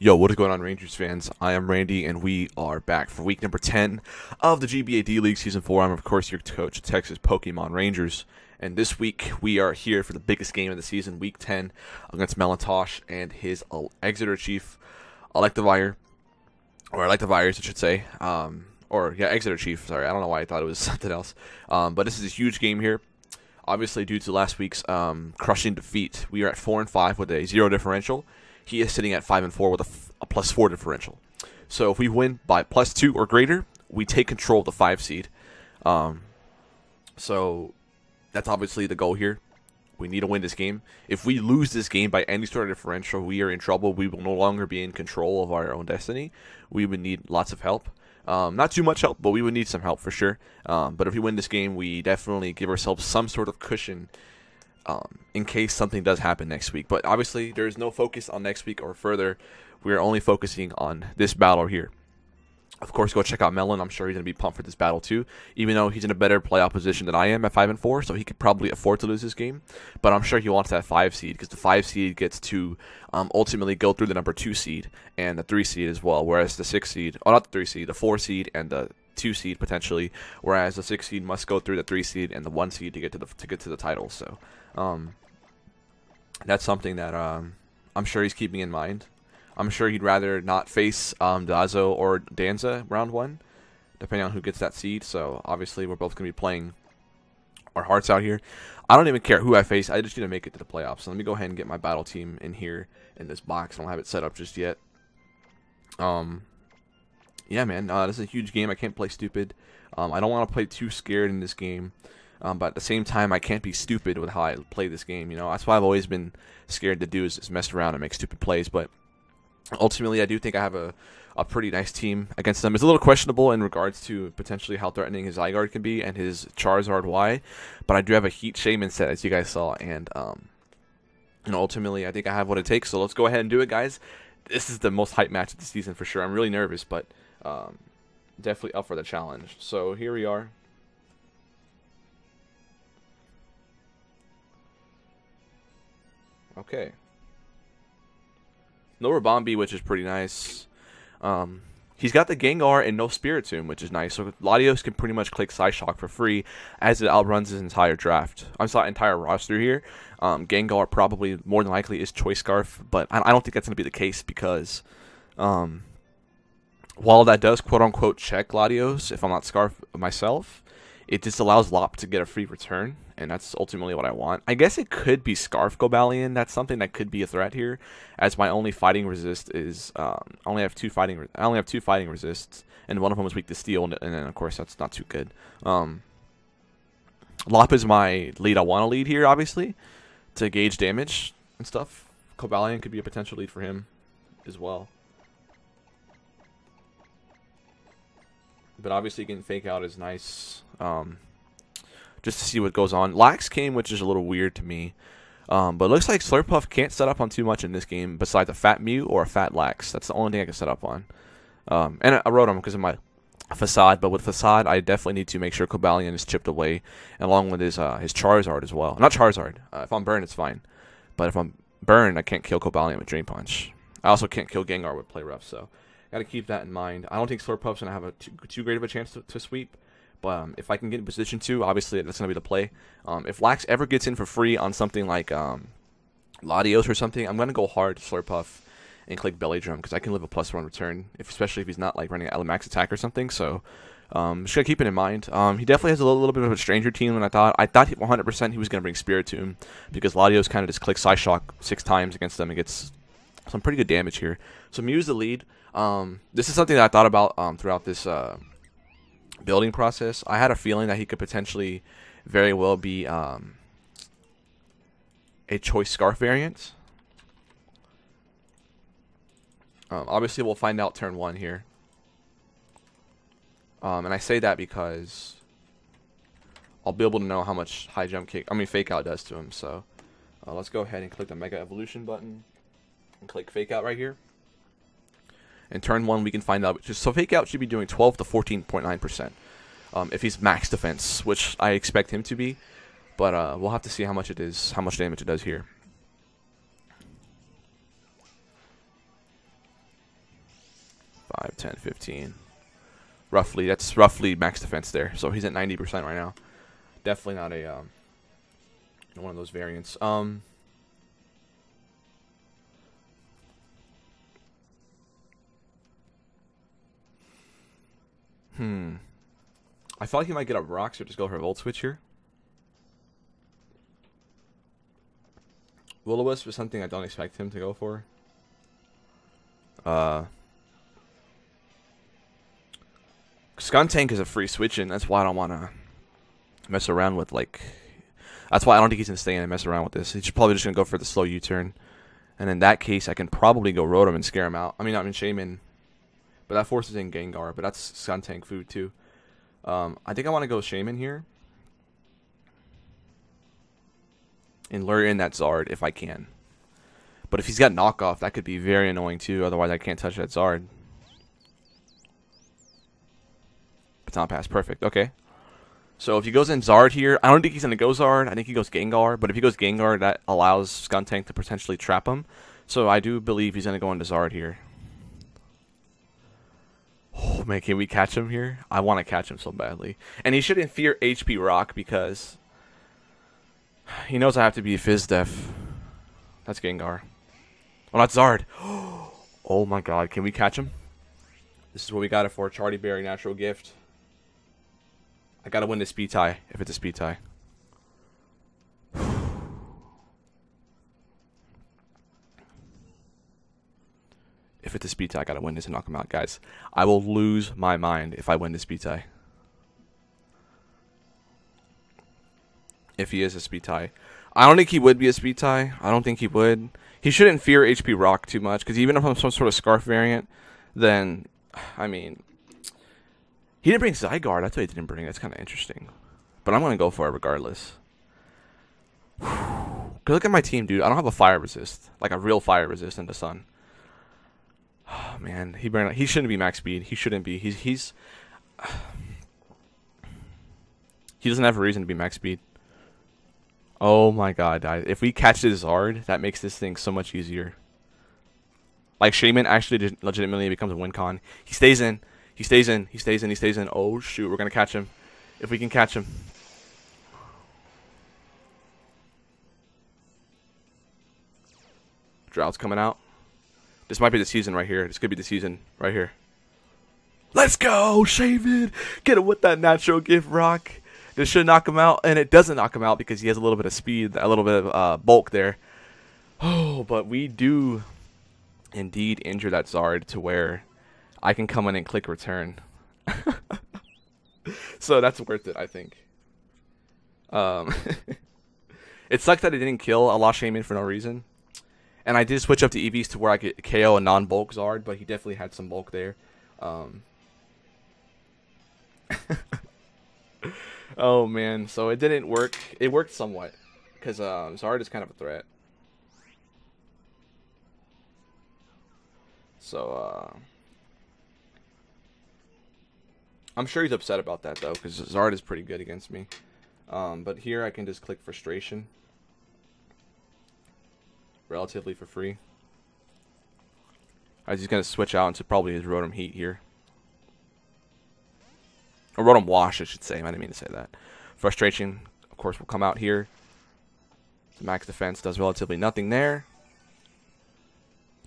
Yo, what is going on, Rangers fans? I am Randy, and we are back for week number 10 of the GBA D-League Season 4. I'm, of course, your coach of Texas Pokemon Rangers. And this week, we are here for the biggest game of the season, Week 10, against Melontosh and his Exeter Chief, Electivire. Or Electivires, I should say. Exeter Chief. Sorry, I don't know why I thought it was something else. But this is a huge game here. Obviously, due to last week's crushing defeat, we are at 4-5 with a 0 differential. He is sitting at 5-4 with a +4 differential. So if we win by +2 or greater, we take control of the 5 seed. So that's obviously the goal here. We need to win this game. If we lose this game by any sort of differential, we are in trouble. We will no longer be in control of our own destiny. We would need lots of help. Not too much help, but we would need some help for sure. But if we win this game, we definitely give ourselves some sort of cushion in case something does happen next week. But obviously, there is no focus on next week or further. We are only focusing on this battle here. Of course, go check out Melon. I'm sure he's going to be pumped for this battle too, even though he's in a better playoff position than I am at 5-4, so he could probably afford to lose this game. But I'm sure he wants that 5 seed because the 5 seed gets to ultimately go through the number 2 seed and the 3 seed as well, whereas the 6 seed, oh, not the 3 seed, the 4 seed and the 2 seed potentially, whereas the 6 seed must go through the 3 seed and the 1 seed to get to the title. So that's something that I'm sure he's keeping in mind. I'm sure he'd rather not face Dazo or Danza round 1, depending on who gets that seed. So obviously we're both going to be playing our hearts out here. I don't even care who I face. I just need to make it to the playoffs. So let me go ahead and get my battle team in here in this box. I don't have it set up just yet. Yeah, man, this is a huge game. I can't play stupid. I don't want to play too scared in this game. But at the same time, I can't be stupid with how I play this game. You know, that's why I've always been scared to do is just mess around and make stupid plays. But ultimately, I do think I have a pretty nice team against them. It's a little questionable in regards to potentially how threatening his Zygarde can be and his Charizard Y. But I do have a Heat Shaman set, as you guys saw. And, ultimately, I think I have what it takes. So let's go ahead and do it, guys. This is the most hype match of the season for sure. I'm really nervous, but definitely up for the challenge. So here we are. Okay. No Rabombi, which is pretty nice. He's got the Gengar and no Spiritomb, which is nice. So Latios can pretty much click Psyshock for free as it outruns his entire draft. I'm sorry, entire roster here. Gengar probably more than likely is Choice Scarf, but I don't think that's going to be the case because while that does quote-unquote check Latios, if I'm not Scarf myself, it just allows Lop to get a free return, and that's ultimately what I want. I guess it could be Scarf Gobalion. That's something that could be a threat here, as my only fighting resist is I only have two fighting resists, and one of them is weak to steel, and then of course that's not too good. Lop is my lead I want to lead here, obviously, to gauge damage and stuff. Gobalion could be a potential lead for him as well. But obviously getting Fake Out is nice. Just to see what goes on. Lax came, which is a little weird to me. But it looks like Slurpuff can't set up on too much in this game besides a Fat Mew or a Fat Lax. That's the only thing I can set up on. And I wrote him because of my Facade, but with Facade, I definitely need to make sure Cobalion is chipped away, along with his Charizard as well. Not Charizard. If I'm burned, it's fine. But if I'm burned, I can't kill Cobalion with Drain Punch. I also can't kill Gengar with Play Rough, so got to keep that in mind. I don't think Slurpuff's going to have too great of a chance to sweep. But if I can get in position to, obviously that's going to be the play. If Lax ever gets in for free on something like Latios or something, I'm going to go hard to Slurpuff and click Belly Drum because I can live a +1 return, especially if he's not like running an max attack or something. So just got to keep it in mind. He definitely has a little bit of a stranger team than I thought. I thought 100% he was going to bring Spiritomb because Latios kind of just clicks Psyshock 6 times against them and gets some pretty good damage here. So Mew's the lead. This is something that I thought about throughout this building process. I had a feeling that he could potentially very well be a Choice Scarf variant. Obviously, we'll find out turn 1 here. And I say that because I'll be able to know how much Fake Out does to him. So let's go ahead and click the Mega Evolution button and click Fake Out right here. And turn 1, we can find out. So Fake Out should be doing 12 to 14.9%. If he's max defense, which I expect him to be. But we'll have to see how much damage it does here. 5, 10, 15. Roughly, that's roughly max defense there. So he's at 90% right now. Definitely not a one of those variants. I feel like he might get a rock, so just go for a Volt Switch here. Will-O-Wisp is something I don't expect him to go for. Skuntank is a free switch in. That's why I don't want to mess around with, like... That's why I don't think he's going to stay in and mess around with this. He's probably just going to go for the slow U-turn. And in that case, I can probably go Rotom and scare him out. I mean, Shaman. But that forces in Gengar. But that's Skuntank food, too. I think I want to go Shaman here. And lure in that Zard if I can. But if he's got knockoff, that could be very annoying, too. Otherwise, I can't touch that Zard. Baton Pass. Perfect. Okay. So if he goes in Zard here, I don't think he's going to go Zard. I think he goes Gengar. But if he goes Gengar, that allows Skuntank to potentially trap him. So I do believe he's going to go into Zard here. Oh, man, can we catch him here? I want to catch him so badly. And he shouldn't fear HP Rock because he knows I have to be Fizz Def. That's Gengar. Oh, that's Zard. Oh, my God. Can we catch him? This is what we got it for. Charty Berry, Natural Gift. I gotta win the speed tie if it's a speed tie. If it's a speed tie, I gotta win this and knock him out, guys. I will lose my mind if I win the speed tie. If he is a speed tie. I don't think he would be a speed tie. I don't think he would. He shouldn't fear HP Rock too much, because even if I'm some sort of Scarf variant, then, I mean... He didn't bring Zygarde. That's what he didn't bring. That's kind of interesting. But I'm going to go for it regardless. Look at my team, dude. I don't have a fire resist. Like a real fire resist in the sun. Oh, man. He shouldn't be max speed. He shouldn't be. He doesn't have a reason to be max speed. Oh, my God. If we catch this Zard, that makes this thing so much easier. Like, Shaman actually legitimately becomes a win con. He stays in. He stays in. He stays in. He stays in. Oh, shoot. We're going to catch him. If we can catch him. Drought's coming out. This might be the season right here. This could be the season right here. Let's go, Shaman. Get him with that Natural Gift Rock. This should knock him out. And it doesn't knock him out because he has a little bit of speed. A little bit of bulk there. Oh, but we do indeed injure that Zard to where... I can come in and click return. So that's worth it, I think. It sucks that it didn't kill a Lost Shaman for no reason. And I did switch up to EVs to where I could KO a non-bulk Zard, but he definitely had some bulk there. Oh, man. So it didn't work. It worked somewhat. Because Zard is kind of a threat. So, I'm sure he's upset about that, though, because Zard is pretty good against me. But here I can just click Frustration. Relatively for free. He's going to switch out into probably his Rotom Heat here. Or Rotom Wash, I should say. I didn't mean to say that. Frustration, of course, will come out here. So max defense does relatively nothing there.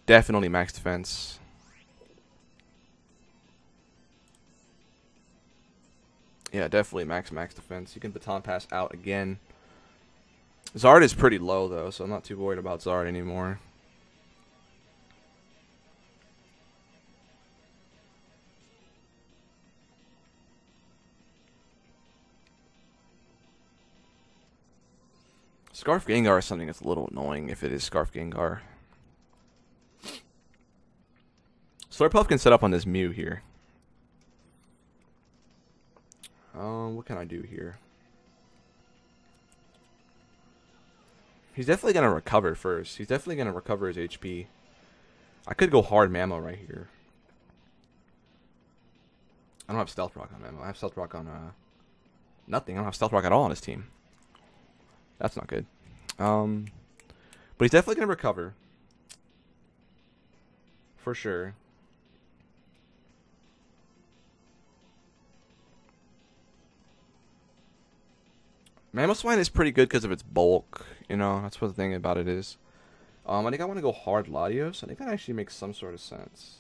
Definitely max defense. Yeah, definitely max defense. You can Baton Pass out again. Zard is pretty low, though, so I'm not too worried about Zard anymore. Scarf Gengar is something that's a little annoying if it is Scarf Gengar. Slurpuff can set up on this Mew here. What can I do here? He's definitely going to recover first. He's definitely going to recover his HP. I could go hard Mammo right here. I don't have Stealth Rock on Mammo. I have Stealth Rock on nothing. I don't have Stealth Rock at all on his team. That's not good. But he's definitely going to recover. For sure. Mamoswine is pretty good because of its bulk. You know, that's what the thing about it is. I think I want to go hard Latios. I think that actually makes some sort of sense.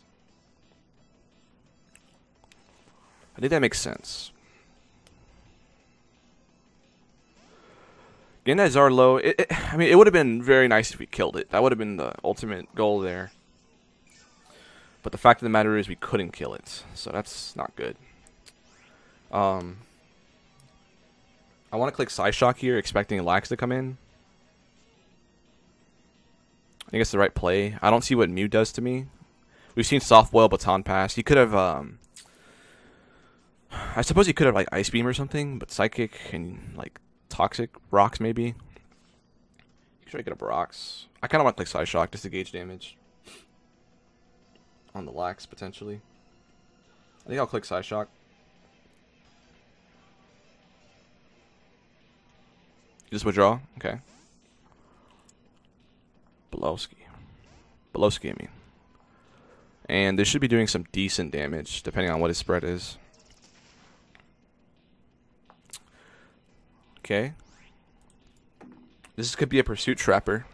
I think that makes sense. Getting that Zarlo, I mean, it would have been very nice if we killed it. That would have been the ultimate goal there. But the fact of the matter is we couldn't kill it. So that's not good. I want to click Psyshock here, expecting Lax to come in. I think it's the right play. I don't see what Mew does to me. We've seen Soft Boil, Baton Pass. He could have, I suppose he could have, like, Ice Beam or something, but Psychic and, like, Toxic Rocks, maybe. You can try to get up Rocks. I kind of want to click Psyshock just to gauge damage. On the Lax, potentially. I think I'll click Psyshock. Just withdraw? Okay. Belowski, I mean. And they should be doing some decent damage, depending on what his spread is. Okay. This could be a Pursuit Trapper.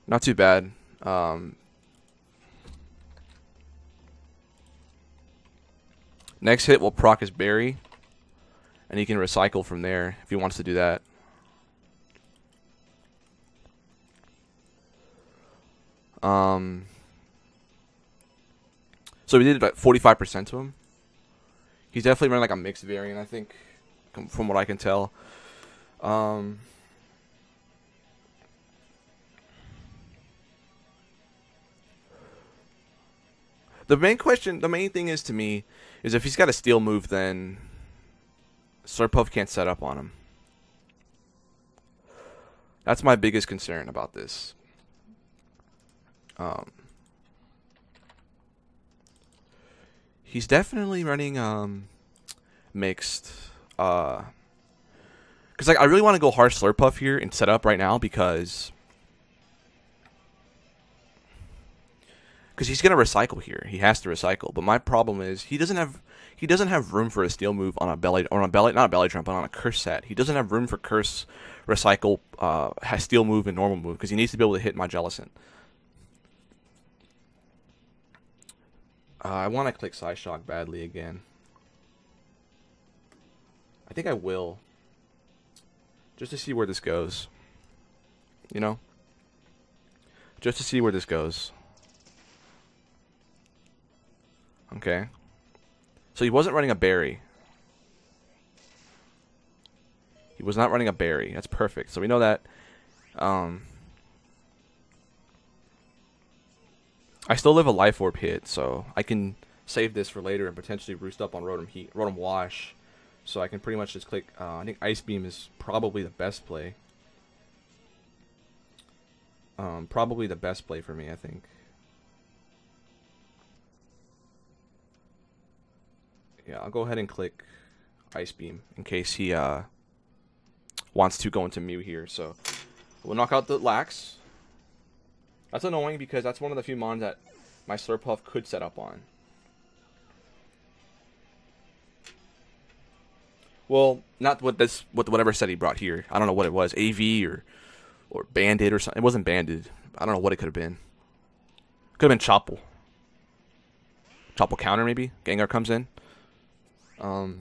Not too bad. Next hit will proc his Berry. And he can recycle from there if he wants to do that. So we did about 45% to him. He's definitely running like a mixed variant, I think, from what I can tell. The main thing is to me, is if he's got a Steel move, then Slurpuff can't set up on him. That's my biggest concern about this. He's definitely running mixed. Because like I really want to go Harsh Slurpuff here and set up right now because he's gonna recycle here. He has to recycle. But my problem is he doesn't have room for a Steel move on a belly not a belly drum, but on a curse set. He doesn't have room for curse, recycle, Steel move, and normal move because he needs to be able to hit my Jellicent. I want to click Psyshock badly again. I think I will. Just to see where this goes. You know? Just to see where this goes. Okay. So he wasn't running a Berry. He was not running a Berry. That's perfect. So we know that. I still live a Life Orb hit, so I can save this for later and potentially roost up on Rotom Wash. So I can pretty much just click, I think Ice Beam is probably the best play. Probably the best play for me, I think. Yeah, I'll go ahead and click Ice Beam in case he wants to go into Mew here. So we'll knock out the Lax. That's annoying because that's one of the few mons that my Slurpuff could set up on. Well, not with whatever set he brought here. I don't know what it was, AV or Bandit or something. It wasn't Bandit. I don't know what it could have been. Could have been Chople. Chople counter maybe. Gengar comes in. I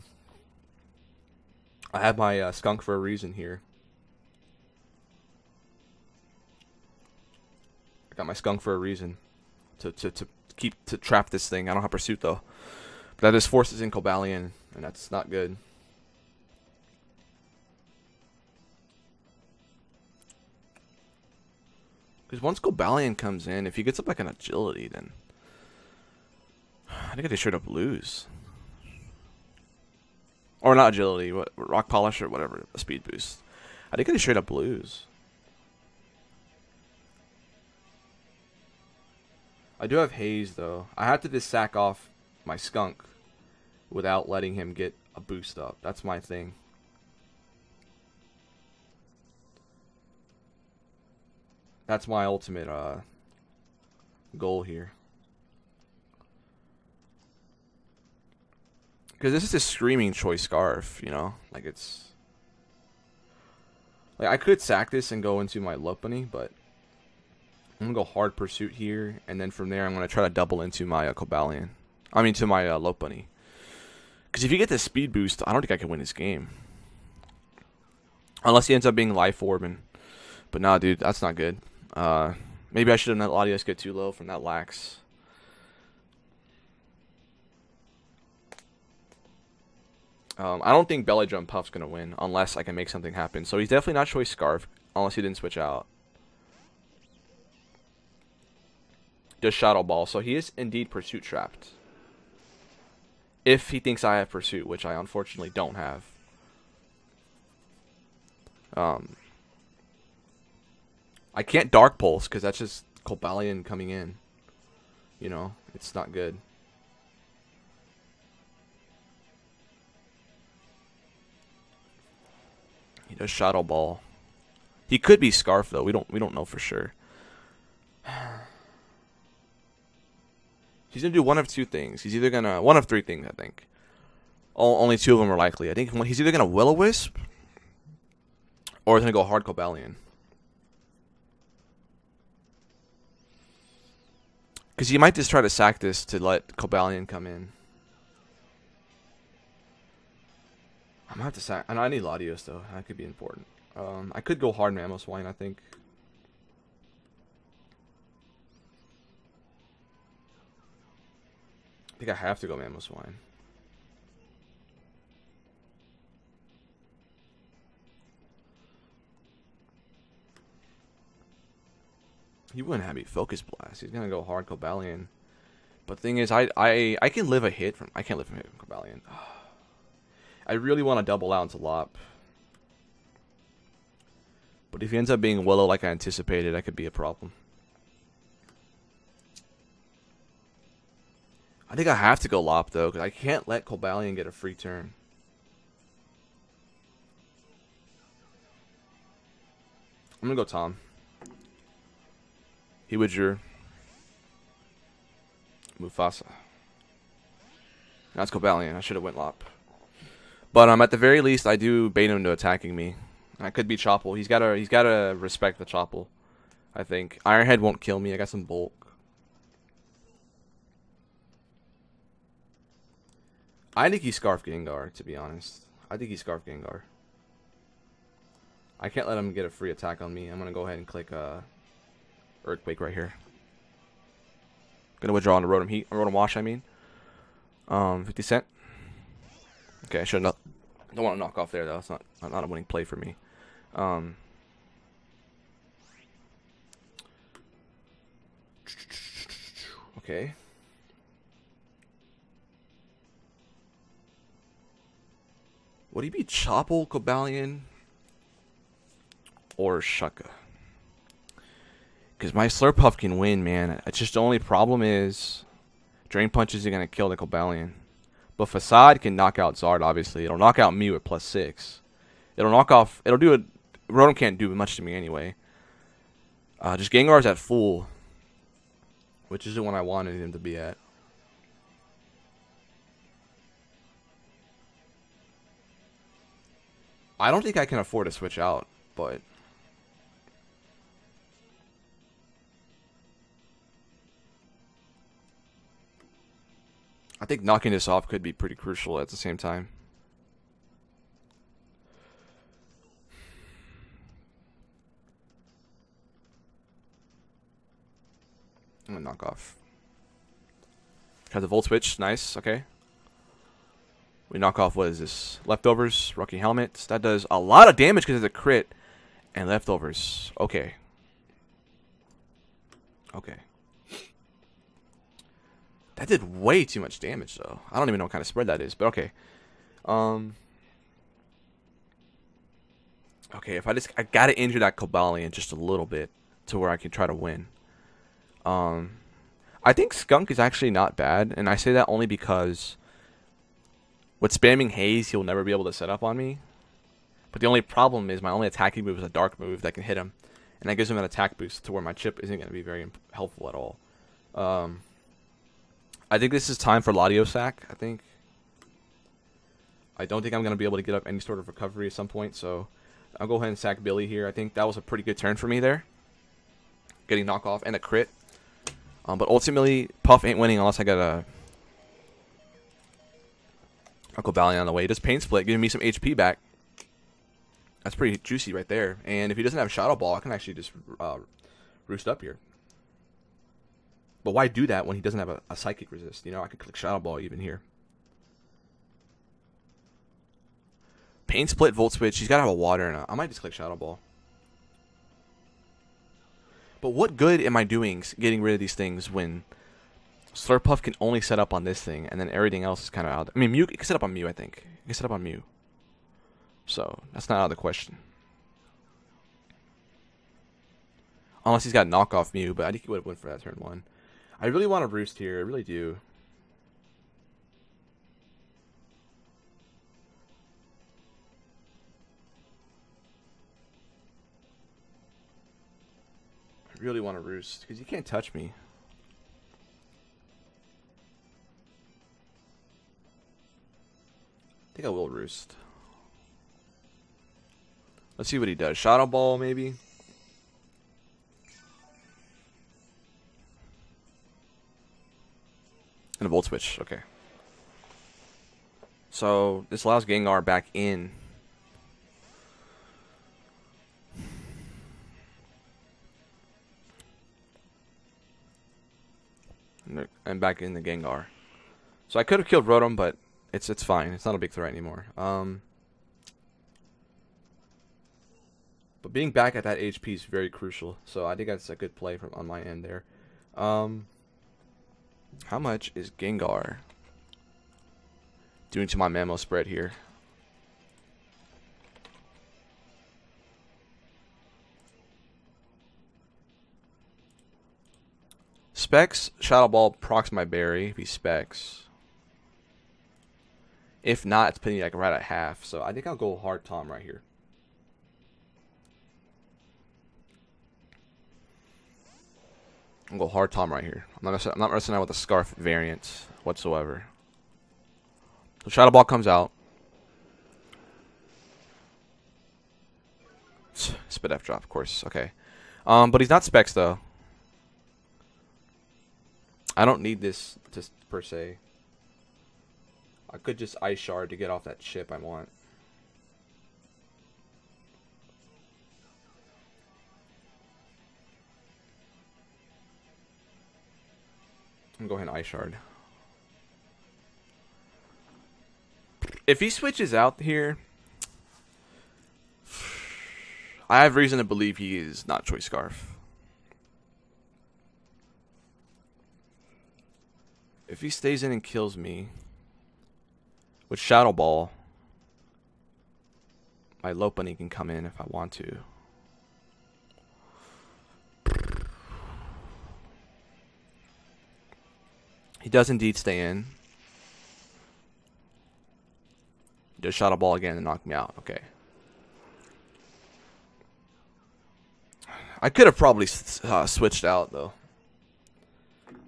have my skunk for a reason here. I got my skunk for a reason. To trap this thing. I don't have Pursuit though. But that is forces in Cobalion, and that's not good. Because once Cobalion comes in, if he gets up like an agility, then I think they straight up lose. Or not agility, what rock polish or whatever, a speed boost. I think they straight up lose. I do have Haze though. I have to just sack off my skunk without letting him get a boost up. That's my thing. That's my ultimate goal here. Because this is a screaming Choice Scarf, you know? Like it's Like, I could sack this and go into my Lopunny, but I'm going to go hard pursuit here, and then from there I'm going to try to double into my Cobalion. I mean, to my Lopunny. Because if you get this speed boost, I don't think I can win this game. Unless he ends up being Life Orbing. But nah, dude, that's not good. Maybe I should have let Latios get too low from that Lax. I don't think Belly Drum Puff's going to win unless I can make something happen. So he's definitely not Choice Scarf unless he didn't switch out. Just Shadow Ball. So he is indeed Pursuit trapped. If he thinks I have Pursuit, which I unfortunately don't have. I can't Dark Pulse because that's just Cobalion coming in. You know, it's not good. He does Shadow Ball. He could be Scarf though. We don't know for sure. He's gonna do one of two things. He's either gonna one of three things, I think. Only two of them are likely. I think he's either gonna Will-O-Wisp or he's gonna go hard Cobalion. Because he might just try to sack this to let Cobalion come in. I'm gonna have to sack. I need Latios though. That could be important. I could go hard Mamoswine, I think. I think I have to go Mamoswine. He wouldn't have me Focus Blast. He's gonna go hard Cobalion. But the thing is, I can live a hit from. I can't live from a hit from Cobalion. I really want to double out into Lop. But if he ends up being Willow like I anticipated, that could be a problem. I think I have to go Lop though, because I can't let Cobalion get a free turn. I'm gonna go Tom. He withdrew. Mufasa. That's Cobalion. I should have went Lop. But at the very least, I do bait him to attacking me. I could be Chople. He's gotta respect the Chople. I think Ironhead won't kill me. I got some bulk. I think he's Scarf Gengar, to be honest. I think he's Scarf Gengar. I can't let him get a free attack on me. I'm gonna go ahead and click Earthquake right here. Gonna withdraw on the Rotom Wash. I mean, 50 cent. Okay, I should not. Don't want to knock off there though. It's not a winning play for me. Okay. Would he be Chople, Cobalion, or Shucka? Because my Slurpuff can win, man. It's just the only problem is Drain Punch isn't going to kill the Cobalion. But Facade can knock out Zard, obviously. It'll knock out Mew at +6. It'll knock off... It'll do it... Rotom can't do much to me anyway. Just Gengar's at full. Which is the one I wanted him to be at. I don't think I can afford to switch out, but... I think knocking this off could be pretty crucial at the same time. I'm gonna knock off. Try the Volt Switch. Nice. Okay. We knock off, what is this? Leftovers. Rocky Helmet. That does a lot of damage because it's a crit. And Leftovers. Okay. Okay. That did way too much damage, though. I don't even know what kind of spread that is, but okay. Okay, if I gotta injure that Cobalion just a little bit to where I can try to win. I think Skunk is actually not bad, and I say that only because with spamming Haze, he'll never be able to set up on me. But the only problem is my only attacking move is a Dark move that can hit him, and that gives him an attack boost to where my chip isn't going to be very helpful at all. I think this is time for Latios sack, I think. I don't think I'm going to be able to get up any sort of recovery at some point, so I'll go ahead and sack Billy here. I think that was a pretty good turn for me there. Getting knockoff and a crit. But ultimately, Puff ain't winning unless I get a Uncle Valiant on the way. He does Pain Split, giving me some HP back. That's pretty juicy right there. And if he doesn't have Shadow Ball, I can actually just roost up here. But why do that when he doesn't have a Psychic resist? You know, I could click Shadow Ball even here. Pain Split, Volt Switch. He's got to have a Water, and I might just click Shadow Ball. But what good am I doing getting rid of these things when Slurpuff can only set up on this thing, and then everything else is kind of out. I mean, Mew can set up on Mew, I think. He can set up on Mew. So, that's not out of the question. Unless he's got knockoff Mew, but I think he would have went for that turn 1. I really want to roost here. I really do. I really want to roost, because you can't touch me. I think I will roost. Let's see what he does. Shadow Ball, maybe? And a Volt Switch. Okay. So, this allows Gengar back in. And back in the Gengar. So I could have killed Rotom, but it's fine. It's not a big threat anymore. But being back at that HP is very crucial. So I think that's a good play on my end there. How much is Gengar doing to my Mammo spread here? Specs, Shadow Ball procs my berry if he specs. If not, it's putting me like right at half. So I think I'll go Hard Tom right here. I'll go Hard Tom right here. I'm not messing out with the Scarf variant whatsoever. So Shadow Ball comes out. Spit F drop, of course. Okay. But he's not specs though. I don't need this just per se. I could just Ice Shard to get off that chip I want. I'm going to go ahead and Ice Shard. If he switches out here, I have reason to believe he is not Choice Scarf. If he stays in and kills me with Shadow Ball, my Lopunny can come in if I want to. He does indeed stay in. He does Shadow Ball again and knock me out. Okay. I could have probably switched out though,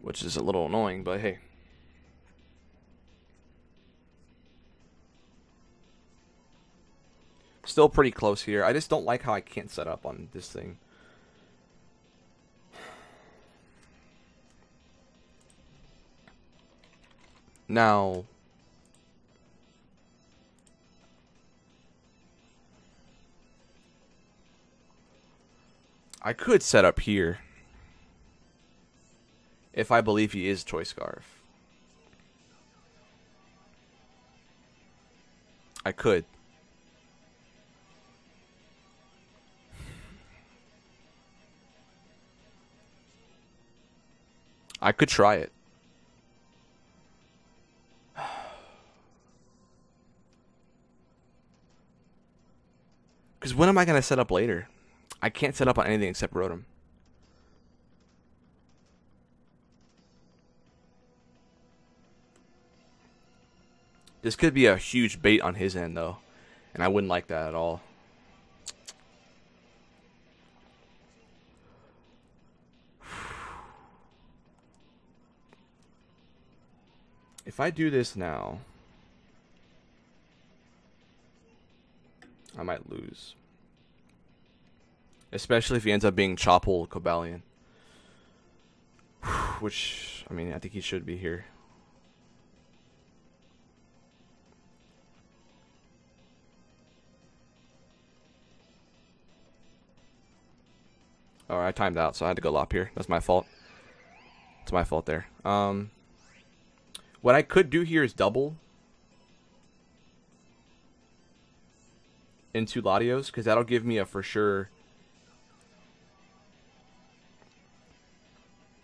which is a little annoying, but hey. Still pretty close here. I just don't like how I can't set up on this thing. Now, I could set up here if I believe he is Choice Scarf. I could. I could try it. Because when am I going to set up later? I can't set up on anything except Rotom. This could be a huge bait on his end, though. And I wouldn't like that at all. If I do this now, I might lose. Especially if he ends up being Choppel Cobalion. Which, I mean, I think he should be here. Alright, I timed out, so I had to go lop here. That's my fault. It's my fault there. What I could do here is double into Latios, because that'll give me a for sure.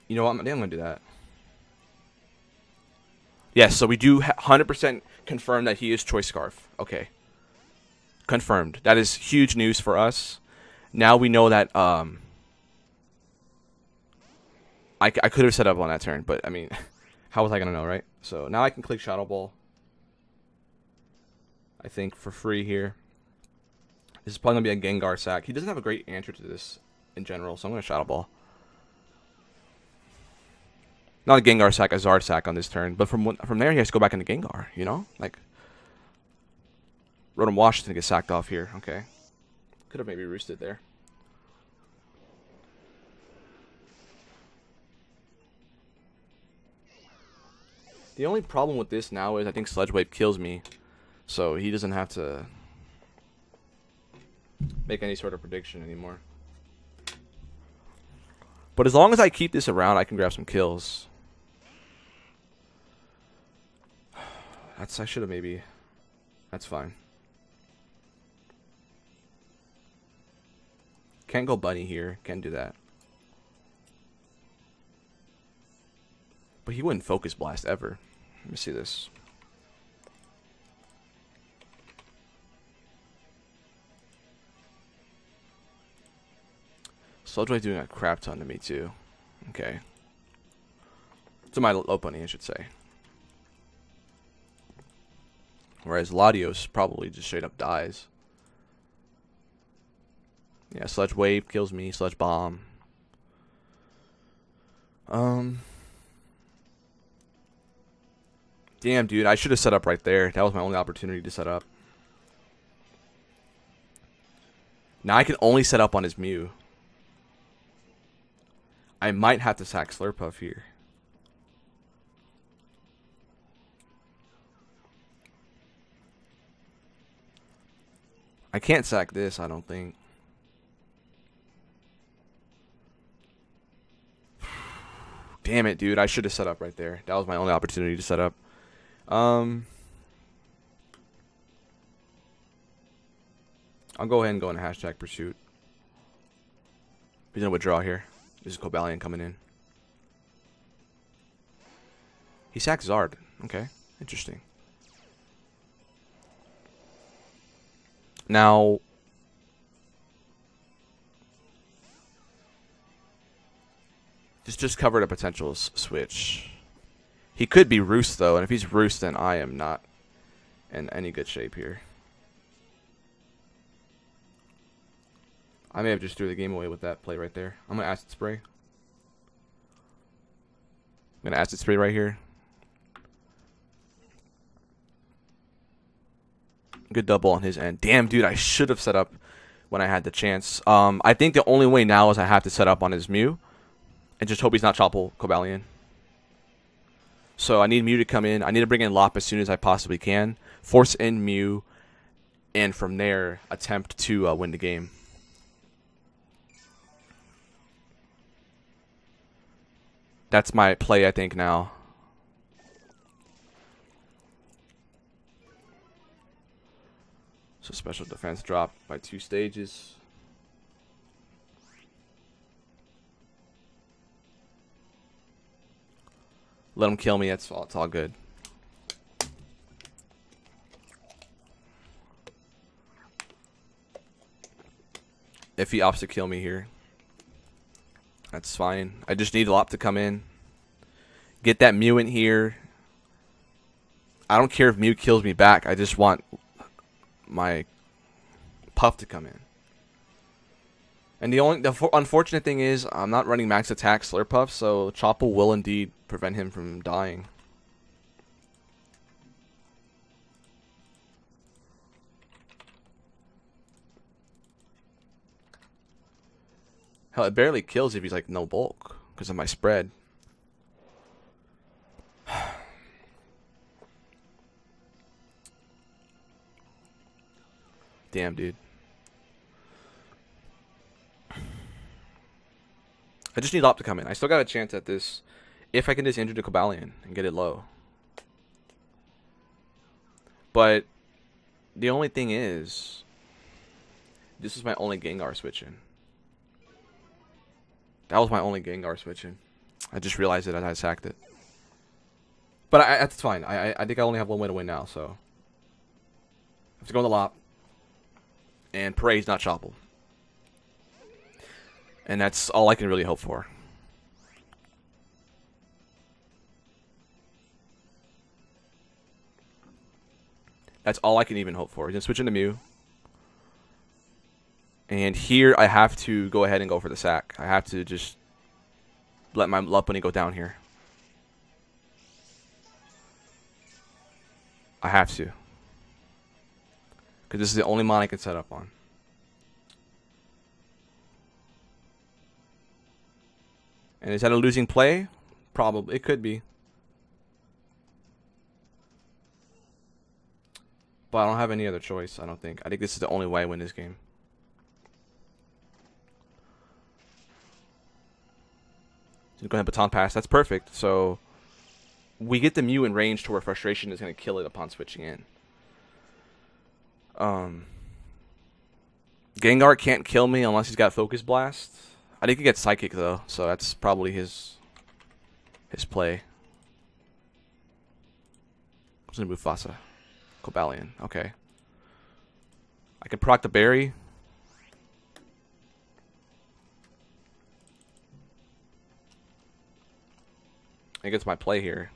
You know what? I'm going to do that. Yes, so we do 100% confirm that he is Choice Scarf. Okay. Confirmed. That is huge news for us. Now we know that I could have set up on that turn, but I mean, how was I going to know, right? So now I can click Shadow Ball. I think for free here. This is probably going to be a Gengar sack. He doesn't have a great answer to this in general, so I'm going to Shadow Ball. Not a Gengar sack, a Zard sack on this turn. But from there, he has to go back into Gengar, you know? Like, Rotom Washington gets sacked off here. Okay. Could have maybe roosted there. The only problem with this now is I think Sludge Wave kills me. So he doesn't have to make any sort of prediction anymore. But as long as I keep this around, I can grab some kills. I should have maybe. That's fine. Can't go Bunny here. Can't do that. But he wouldn't Focus Blast ever. Let me see this. Sludge Wave doing a crap ton to me too. Okay. To my low bunny, I should say. Whereas Latios probably just straight up dies. Yeah, Sludge Wave kills me. Sludge Bomb. Damn, dude. I should have set up right there. That was my only opportunity to set up. Now I can only set up on his Mew. I might have to sack Slurpuff here. I can't sack this, I don't think. Damn it, dude. I should have set up right there. That was my only opportunity to set up. I'll go ahead and go in hashtag pursuit. He's gonna withdraw here. This is Cobalion coming in. He sacks Zard. Okay, interesting. Now, this just covered a potential switch. He could be Roost, though, and if he's Roost, then I am not in any good shape here. I may have just threw the game away with that play right there. I'm going to Acid Spray. I'm going to Acid Spray right here. Good double on his end. Damn, dude, I should have set up when I had the chance. I think the only way now is I have to set up on his Mew. And just hope he's not Choppel Cobalion. So I need Mew to come in. I need to bring in Lop as soon as I possibly can. Force in Mew. And from there, attempt to win the game. That's my play, I think, now. So special defense drop by 2 stages. Let him kill me. It's all good. If he opts to kill me here, that's fine. I just need Lop to come in. Get that Mew in here. I don't care if Mew kills me back. I just want my Puff to come in. And the unfortunate thing is I'm not running max attack Slurpuff, so Choppel will indeed prevent him from dying. Hell, it barely kills if he's like no bulk because of my spread. Damn, dude. I just need Op to come in. I still got a chance at this if I can just injure the Cobalion and get it low. But the only thing is, this is my only Gengar switching. That was my only Gengar switching. I just realized it as I sacked it. But that's fine. I think I only have one way to win now, so. I have to go on the Lop. And Parade's not Chopple. And that's all I can really hope for. That's all I can even hope for. He's going to switch into Mew. And here I have to go ahead and go for the sack. I have to just let my Lopunny go down here. I have to. Because this is the only mon I can set up on. And is that a losing play? Probably. It could be. But I don't have any other choice, I don't think. I think this is the only way I win this game. So go ahead and baton pass. That's perfect. So we get the Mew in range to where frustration is going to kill it upon switching in. Gengar can't kill me unless he's got Focus Blast. I think he gets Psychic though, so that's probably his play. What's in Mufasa? Cobalion. Okay. I can proc the berry. I think it's my play here.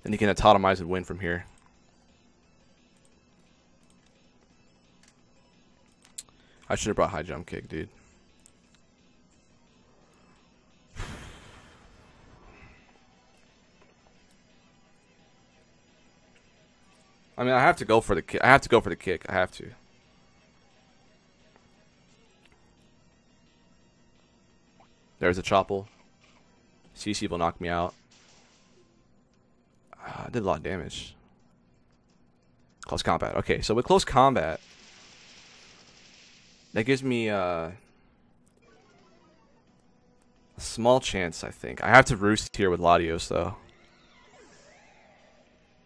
Then he can autotomize and win from here. I should have brought high jump kick, dude. I mean, I have to go for the kick. I have to go for the kick. I have to. There's a Chopple. CC will knock me out. I did a lot of damage. Close combat. Okay, so with close combat, that gives me a small chance, I think. I have to roost here with Latios, though.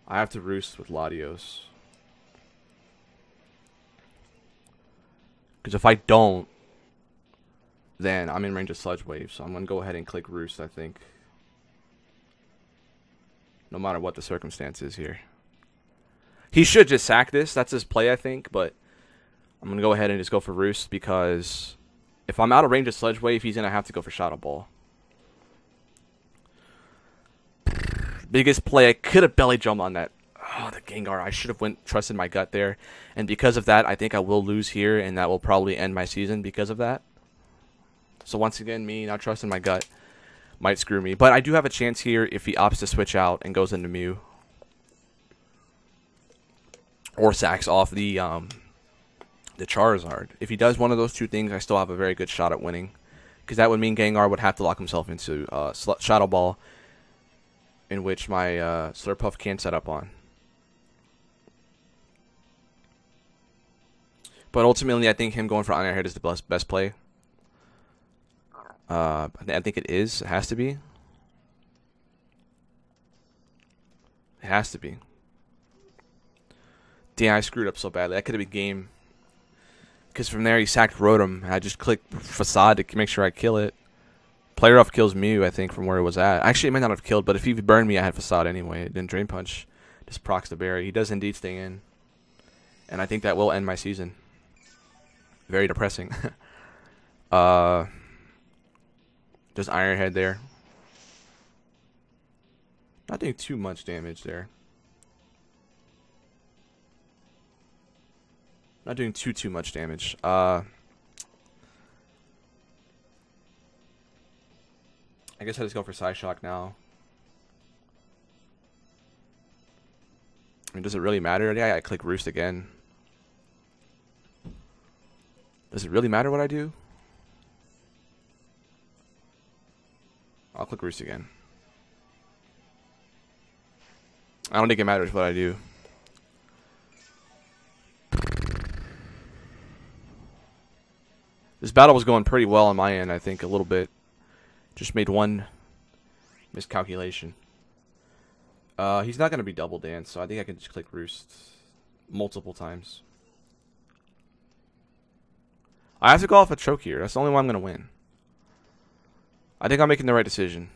I have to roost with Latios. Because if I don't, then I'm in range of Sludge Wave, so I'm going to go ahead and click Roost, I think. No matter what the circumstance is here. He should just sack this. That's his play, I think, but I'm going to go ahead and just go for Roost because if I'm out of range of Sludge Wave, he's going to have to go for Shadow Ball. Biggest play. I could have belly jumped on that. Oh, the Gengar. I should have trusted my gut there. And because of that, I think I will lose here, and that will probably end my season because of that. So once again, me not trusting my gut might screw me. But I do have a chance here if he opts to switch out and goes into Mew. Or sacks off the Charizard. If he does one of those two things, I still have a very good shot at winning. Because that would mean Gengar would have to lock himself into Shadow Ball, in which my Slurpuff can't set up on. But ultimately, I think him going for Iron Head is the best play. I think it is. It has to be. It has to be. Damn, I screwed up so badly. That could have been game. Because from there, he sacked Rotom. And I just clicked Facade to make sure I kill it. Player off kills Mew, I think, from where it was at. Actually, it might not have killed, but if he burned me, I had Facade anyway. Then Drain Punch just procs the berry. He does indeed stay in. And I think that will end my season. Very depressing. Just Iron Head there. Not doing too much damage there. Not doing too much damage. I guess I just go for Psyshock now. I mean, does it really matter? Yeah, I click roost again. Does it really matter what I do? I'll click roost again. I don't think it matters what I do. This battle was going pretty well on my end, I think, a little bit. Just made one miscalculation. He's not going to be double dance, so I think I can just click roost multiple times. I have to go off a choke here. That's the only one I'm going to win. I think I'm making the right decision.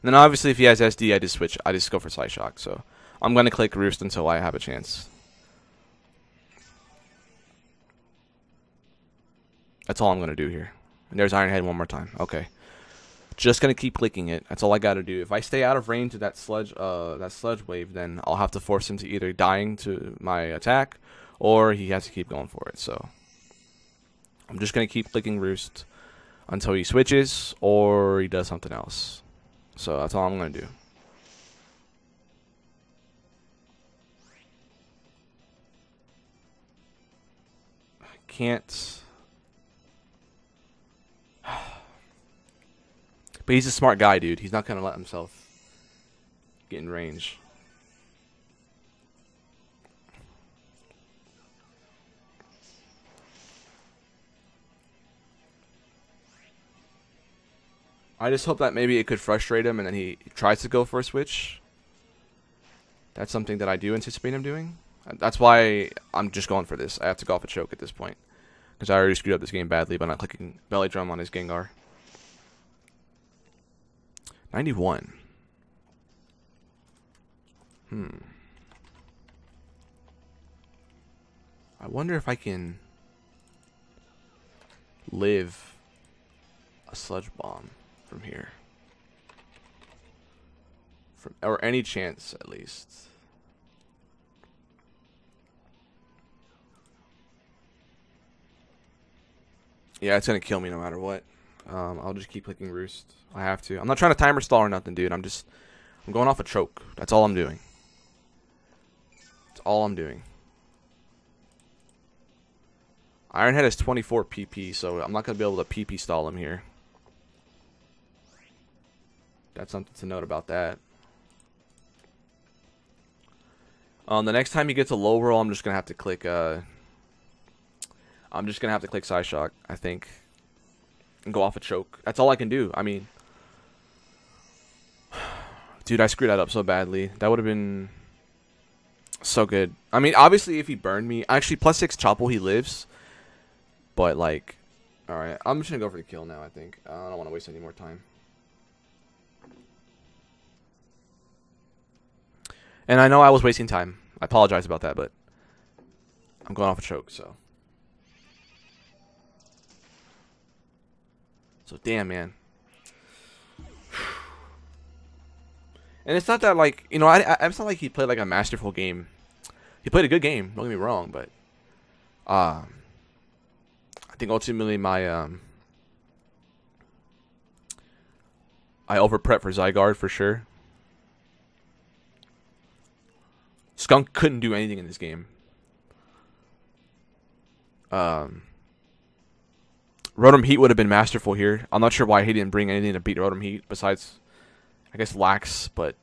And then obviously if he has SD, I just switch. I just go for side shock. So I'm going to click roost until I have a chance. That's all I'm going to do here. And there's Iron Head one more time. Okay. Just going to keep clicking it. That's all I got to do. If I stay out of range of that sludge wave, then I'll have to force him to either dying to my attack or he has to keep going for it. So I'm just going to keep clicking roost until he switches or he does something else. So that's all I'm going to do. I can't. But he's a smart guy, dude. He's not going to let himself get in range. I just hope that maybe it could frustrate him and then he tries to go for a switch. That's something that I do anticipate him doing. That's why I'm just going for this. I have to go off a choke at this point. Because I already screwed up this game badly by not clicking belly drum on his Gengar. 91. I wonder if I can live a sludge bomb from here. Or any chance, at least. Yeah, it's going to kill me no matter what. I'll just keep clicking roost. I have to. I'm not trying to timer stall or nothing, dude. I'm going off a choke. That's all I'm doing. That's all I'm doing. Ironhead has 24 PP, so I'm not going to be able to PP stall him here. That's something to note about that. The next time he gets a low roll, I'm just going to have to click side shock, I think. And go off a choke. That's all I can do. I mean, dude, I screwed that up so badly. That would have been so good. I mean, obviously, if he burned me, actually, +6 Chopple, he lives. But, like, alright, I'm just going to go for the kill now, I think. I don't want to waste any more time. And I know I was wasting time. I apologize about that, but I'm going off a choke, so. So, damn, man. And it's not that, like, you know, it's not like he played, like, a masterful game. He played a good game, don't get me wrong, but I think ultimately I over-prep for Zygarde for sure. Skunk couldn't do anything in this game. Rotom Heat would have been masterful here. I'm not sure why he didn't bring anything to beat Rotom Heat besides, I guess, Lax, but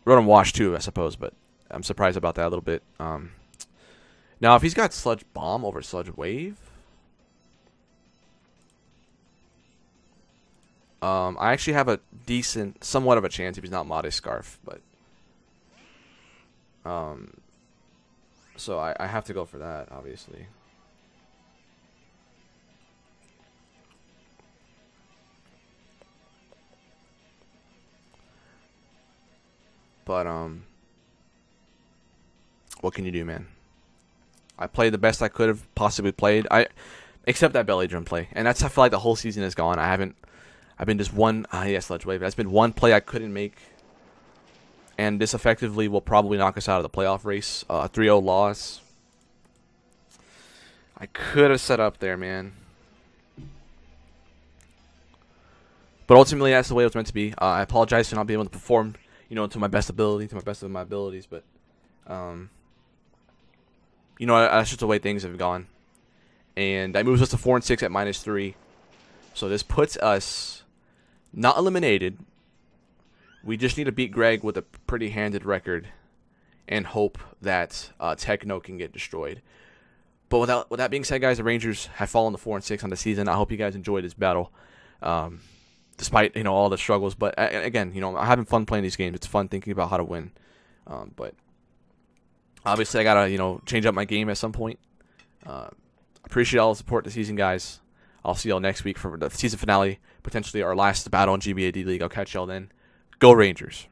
Rotom Wash too, I suppose, but I'm surprised about that a little bit. Now, if he's got Sludge Bomb over Sludge Wave, I actually have a decent, somewhat of a chance if he's not Modest Scarf, but so I have to go for that, obviously. But what can you do, man? I played the best I could have possibly played. Except that belly drum play, and that's, I feel like the whole season is gone. I've been just one. Yes, Sludge Wave. That's been one play I couldn't make. And this effectively will probably knock us out of the playoff race. 3-0 loss. I could have set up there, man. But ultimately, that's the way it was meant to be. I apologize for not being able to perform, to my best ability, to my best of my abilities. But, that's just the way things have gone. And that moves us to 4-6 at -3. So this puts us not eliminated. We just need to beat Greg with a pretty handed record and hope that Techno can get destroyed. But with that being said, guys, the Rangers have fallen to 4-6 on the season. I hope you guys enjoyed this battle, despite all the struggles. But again, I'm having fun playing these games. It's fun thinking about how to win. But obviously, I gotta change up my game at some point. Appreciate all the support this season, guys. I'll see y'all next week for the season finale, potentially our last battle in GBA D League. I'll catch y'all then. Go Rangers.